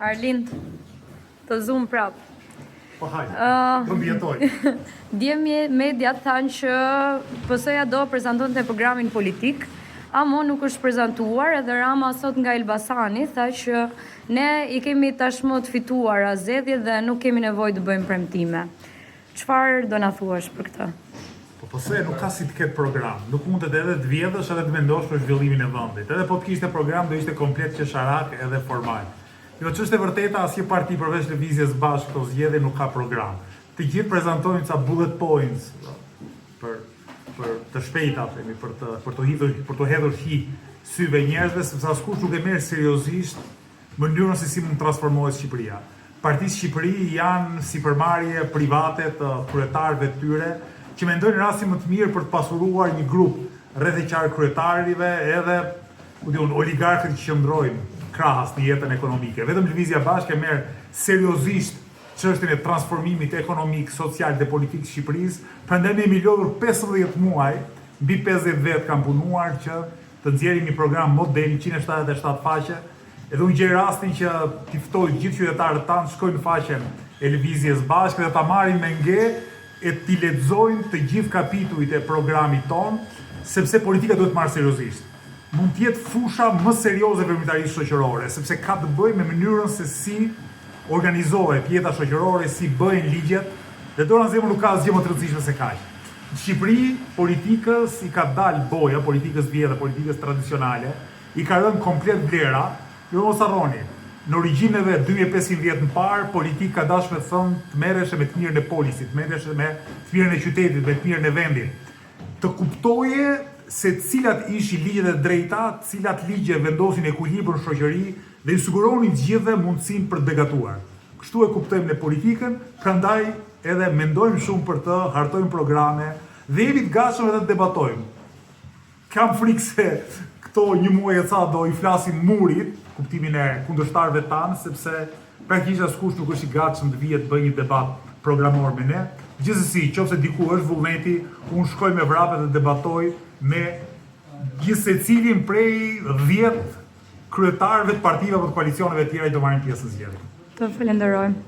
Arlind, të zoom prap. Po hajde, do mbjetoj. Dje media thanë që PS-ja do prezantonte programin politik, ama nuk është prezentuar, edhe Rama sot nga Elbasani tha që ne I kemi tashmë të fituara zgjedhjet dhe nuk kemi nevojë të bëjmë premtime. Çfarë do na thuash për këtë? Po PS-ja nuk ka si të ketë program, nuk mund të edhe të vjedhësh edhe të mendosh për zhvillimin e vendit. Edhe po të kishte program do ishte komplet qesharak edhe formal. Jo, ç'është e vërteta, asnjë parti përveç Lëvizjes Bashkë këto zgjedhje nuk ka program. Të gjithë prezantojnë ca bullet points për të shpejta, themi, për të hedhur hi syve njerëzve, sepse askush nuk e merr seriozisht mënyrën se si mund të transformohet Shqipëria. Partisë Shqipëri janë sipërmarrje private të kryetarëve të tyre që mendojnë rastin më të mirë për të pasuruar një grup rreth e qarë kryetarive edhe oligarkët që qëndrojnë krahas në jetën ekonomike. Vetëm Lëvizja Bashkë e merr seriozisht çështjen e transformimit ekonomik, social dhe politik të Shqipërisë. Prandaj ne jemi lodhur 15 muaj, mbi 50 vet kanë punuar që të nxjerrim një program model 177 faqe. Edhe unë gjej rastin që t'i ftoj gjithë qytetarët tanë shkojnë në faqen e Lëvizjes Bashkë dhe ta marrin me nge e t'i lexojnë të gjithë kapitujt e programit ton, sepse politika duhet marrë seriozisht. Mund të jetë fusha më serioze veprimtarisë shoqërore, sepse ka të bëjë me mënyrën se si organizohet jeta shoqërore, si bëhen ligjet, dhe dora në zemër nuk ka asgjë më të rëndësishme se kaq. Në Shqipëri, politikës I ka dalë boja, politikës vjetër, politikës tradicionale, I ka rënë komplet vlera. Jo mos harroni, në origjinë e vet 2500 vjet më parë, politika ka dashur të thonë të merreshe me të mirën e polisit, të merreshe me të mirën e qytetit, me të mirën e vendit. Të kuptoje se cilat ishin ligjet e drejta, cilat ligje vendosin ekuilibrin në shoqëri dhe I siguronin të gjithëve mundësinë për të begatuar. Kështu e kuptojmë në politikën, prandaj edhe mendojmë shumë për të, hartojmë programe dhe jemi të gatshëm edhe të debatojmë. Kam frikë se këto një muaj e ca do I flasin murit, kuptimin e kundërshtarëve tanë, sepse praktikisht askush nuk është I gatshëm të vijë të bëjë një debat programor me ne. Gjithsesi, nëse diku është vullneti, unë shkoj me vrapet dhe debatoj me gjithsecilin prej 10 kryetarëve të partive apo të koalicioneve të tjera që do marrin pjesë në zgjedhje. Të falenderojmë.